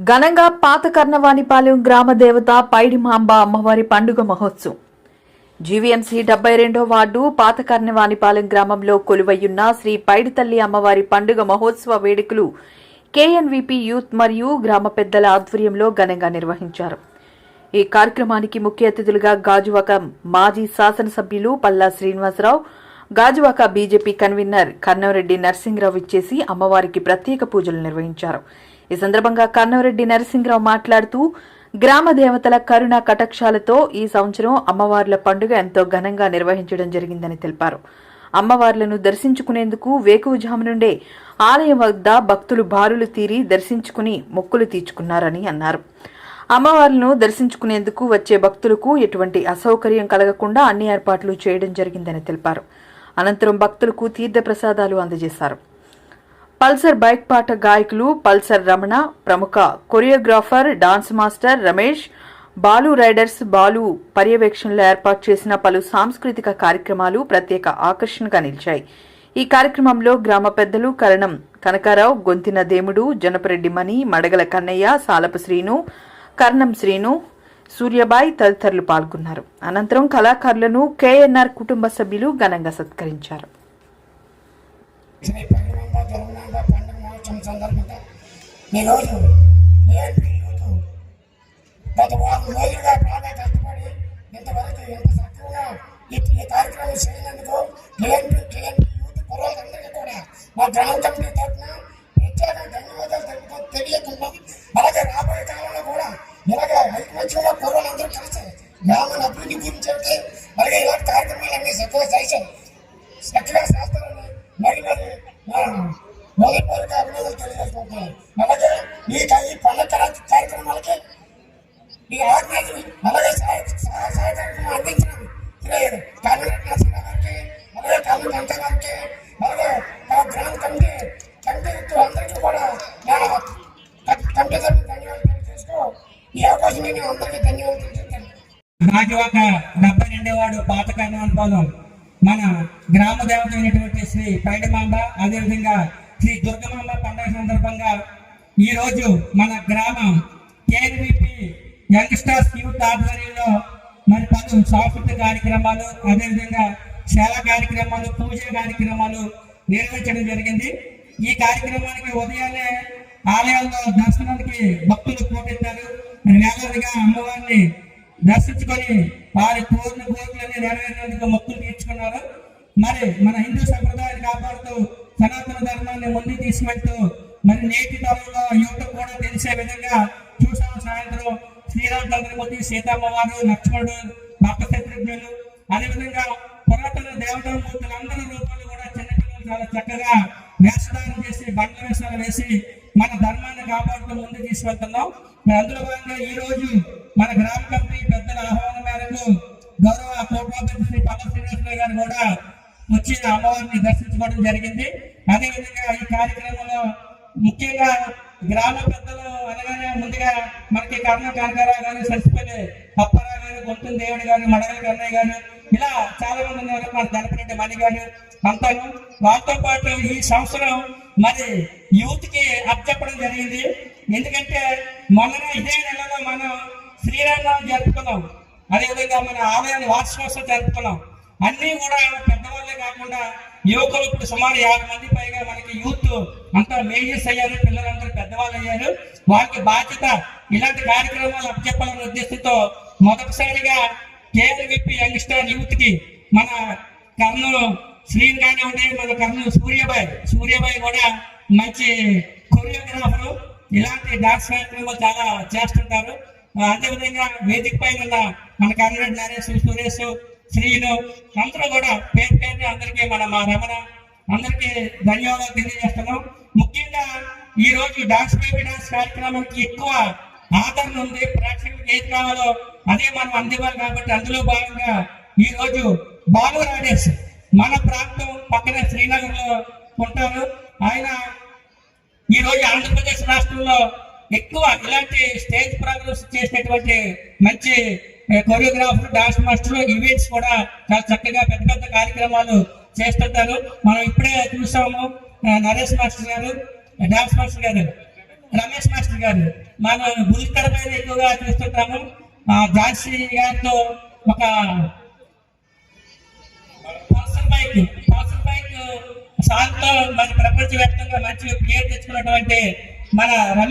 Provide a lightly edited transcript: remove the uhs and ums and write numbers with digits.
ఘనంగా పాత కర్ణవానిపాలెం గ్రామ దేవత పైడిమాంబ అమ్మవారి పండుగ మహోత్సవం. జీవీఎంసీ 72వ వార్డు పాత కర్ణవానిపాలెం గ్రామంలో కొలువయ్యున్న శ్రీ పైడితల్లి అమ్మవారి పండుగ మహోత్సవ వేడుకలు కేఎన్వీపీ యూత్ మరియు గ్రామ పెద్దల ఆధ్వర్యంలో ఘనంగా నిర్వహించారు. ఈ కార్యక్రమానికి ముఖ్య అతిథులుగా గాజువాక మాజీ శాసనసభ్యులు పల్లా శ్రీనివాసరావు, గాజువాక బీజేపీ కన్వీనర్ కన్నవరెడ్డి నరసింహరావు ఇచ్చేసి అమ్మవారికి ప్రత్యేక పూజలు నిర్వహించారు. ఈ సందర్భంగా కన్నవరెడ్డి నరసింహరావు మాట్లాడుతూ గ్రామ దేవతల కరుణ కటాక్షాలతో ఈ సంవత్సరం అమ్మవార్ల పండుగ ఎంతో ఘనంగా నిర్వహించడం జరిగిందని తెలిపారు. అమ్మవార్లను దర్శించుకునేందుకు వేకువజాము నుండే ఆలయం వద్ద భక్తులు బారులు తీరి దర్శించుకుని మొక్కులు తీర్చుకున్నారని అన్నారు. అమ్మవార్లను దర్శించుకునేందుకు వచ్చే భక్తులకు ఎటువంటి అసౌకర్యం కలగకుండా అన్ని ఏర్పాట్లు చేయడం జరిగిందని తెలిపారు. అనంతరం భక్తులకు తీర్థప్రసాదాలు అందజేశారు. పల్సర్ బైక్ పాట గాయకులు పల్సర్ రమణ, ప్రముఖ choreographer dance master Ramesh, Balu riders Balu పర్యవేక్షణలో ఏర్పాటు చేసిన పలు సాంస్కృతిక కార్యక్రమాలు ప్రత్యేక ఆకర్షణగా నిలిచాయి. ఈ కార్యక్రమంలో గ్రామ పెద్దలు కరణం కనకారావు, గొంతిన దేముడు, జనపరెడ్డి మణి, మడగల కన్నయ్య, సాలపు శ్రీను, కర్ణం శ్రీను, సూర్యబాయ్ తదితరులు పాల్గొన్నారు. అనంతరం కళాకారులను కేఎన్ఆర్ కుటుంబ సభ్యులు ఘనంగా సత్కరించారు. పండుగ మహోత్సవం సందర్భంగా ఈరోజు గత వారం రోజులుగా బాగా కష్టపడి ఇంతవరకు ఎంత చక్కగా ఈ కార్యక్రమం చేయనందుకు కేఎన్పీ యూత్ కుర్రోళ్ళందరికీ కూడా మా గ్రామ కమిటీ తరఫున ప్రత్యేక ధన్యవాదాలు తెలియకుండా, అలాగే రాబోయే కాలంలో కూడా ఇలాగ ఐకమత్యంగా కుర్రోళ్ళందరూ కలిసి గ్రామాన్ని అభివృద్ధి గురించి అలాగే ఇలాంటి కార్యక్రమాలన్నీ చక్కగా చేస్తారని మరి మొదటిగా అభినందనలు తెలియజేసుకుంటున్నాను. అలాగే ఈ పండుగ కార్యక్రమాలకి ఈ ఆర్గనైజర్ అలాగే సహాయ కార్యక్రమం అందించిన కన్నరెడ్డి నరసింహ గారికి, అలాగే కన్నడ అంత గారికి, అలాగే గ్రామ కమిటీ అందరికీ కూడా కమిటీ తరఫున ధన్యవాదాలు తెలియజేసుకో ఈ అవకాశం నేను అందరికీ ధన్యవాదాలు తెలియజేస్తాను. గాజువాక 72వ వార్డు పాత కర్ణవానిపాలెం మన గ్రామ దేవత అయినటువంటి శ్రీ పైడిమాంబ, అదేవిధంగా శ్రీ దుర్గమాంబ పండుగ సందర్భంగా ఈరోజు మన గ్రామం కేఎన్వీపీ యంగ్స్టర్స్ యూత్ ఆధ్వర్యంలో మరి పలు సాంస్కృతిక కార్యక్రమాలు, అదేవిధంగా శాల కార్యక్రమాలు, పూజ కార్యక్రమాలు నిర్వహించడం జరిగింది. ఈ కార్యక్రమానికి ఉదయాన్నే ఆలయాల్లో దర్శనానికి భక్తులు పోటెత్తారు. వేలాదిగా అమ్మవారిని దర్శించుకొని వారి కోరికలన్నీ నెరవేరేందుకు మొక్కులు తీర్చుకున్నారు. మరి మన హిందూ సంప్రదాయాన్ని కాపాడుతూ సనాతన ధర్మాన్ని ముందుకు తీసుకెళ్తూ మరి నేటి తరంలో యువతకు కూడా తెలిసే విధంగా చూసాము. సాయంత్రం శ్రీరామచంద్రమూర్తి, సీతమ్మవారు, లక్ష్మణుడు, భక్త శత్రుఘ్నులు, అదేవిధంగా పురాతన దేవతామూర్తులందరి రూపాలు కూడా చిన్నపిల్లలు చాలా చక్కగా వేషధారం చేసి బండ్ల వేషాలు వేసి మన ధర్మాన్ని కాపాడుతూ ముందుకు తీసుకెళ్తున్నాం. అందులో భాగంగా ఈ రోజు మన గ్రామ కమిటీ పెద్దల ఆహ్వానం మేరకు గౌరవ కోటాధ్యక్షుడు శ్రీ పల్లా శ్రీనివాసరావు గారు కూడా వచ్చి అమ్మవారిని దర్శించుకోవడం జరిగింది. అదేవిధంగా ఈ కార్యక్రమంలో ముఖ్యంగా గ్రామ పెద్దలు అనగానే ముందుగా మనకి కనకారావు గారు, సరిసిపల్లి అప్పారావు గారు, గొంతుల దేవుడి గారు, మడగల కన్నయ్య గారు, ఇలా చాలా మంది ఉన్నారు. మన జనపరెడ్డి మణి గారు అంతాను. వారితో పాటు ఈ సంవత్సరం మరి యూత్ కి అప్పచెప్పడం జరిగింది. ఎందుకంటే మొన్ననే ఇదే నెలలో మనం శ్రీరామనవమి జరుపుకున్నాం, అదేవిధంగా మన ఆలయాన్ని వార్షికోత్సవం జరుపుకున్నాం. అన్నీ కూడా పెద్దవాళ్ళే కాకుండా యువకులు ఇప్పుడు సుమారు 50 మంది పైగా మనకి యూత్ అంతా మేజర్స్ అయ్యారు, పిల్లలందరూ పెద్దవాళ్ళు అయ్యారు. వారికి బాధ్యత ఇలాంటి కార్యక్రమాలు అప్పచెప్పాలనే ఉద్దేశంతో మొదటిసారిగా కేఎన్వీపీ యంగ్స్టర్ యూత్ కి మన కర్నూలు శ్రీని కానివ్వండి, మన కర్నూలు సూర్యబాయ్ కూడా మంచి కొరియోగ్రాఫరు, ఇలాంటి డాన్స్ కార్యక్రమాలు చాలా చేస్తుంటారు. అదేవిధంగా వేదిక పైన ఉన్న మన కన్నరెడ్డి నరేష్, సురేష్, శ్రీను అందరూ కూడా పేరు పేరుని అందరికీ మా రమణ అందరికీ ధన్యవాదాలు తెలియజేస్తున్నాం. ముఖ్యంగా ఈ రోజు డాన్స్ బేబీ డాన్స్ కార్యక్రమానికి ఎక్కువ ఆదరణ ఉంది. ప్రేక్షకులకు ఏది కావాలో అదే మనం అందివ్వాలి. కాబట్టి అందులో భాగంగా ఈ రోజు బాలు రైడర్స్ మన ప్రాంతం పక్కనే శ్రీనగర్ లో ఉంటారు. ఆయన ఈ రోజు ఆంధ్రప్రదేశ్ రాష్ట్రంలో ఎక్కువ ఇలాంటి స్టేజ్ ప్రోగ్రామ్స్ చేసినటువంటి మంచి కొరియోగ్రాఫర్, డాన్స్ మాస్టర్, ఈవెంట్స్ కూడా చాలా చక్కగా పెద్ద పెద్ద కార్యక్రమాలు చేస్తుంటారు. మనం ఇప్పుడే చూసాము నరేష్ మాస్టర్ గారు, డాన్స్ మాస్టర్ గారు, రమేష్ మాస్టర్ శాస్త్రి గారు. మనం బుల్లితెర పైన ఎక్కువగా చూస్తుంటాము. ఝాన్సీ గారితో ఒక పల్సర్ బైక్ సాగుతో మరి ప్రపంచవ్యాప్తంగా మంచి పేరు తెచ్చుకున్నటువంటి మన రమేష్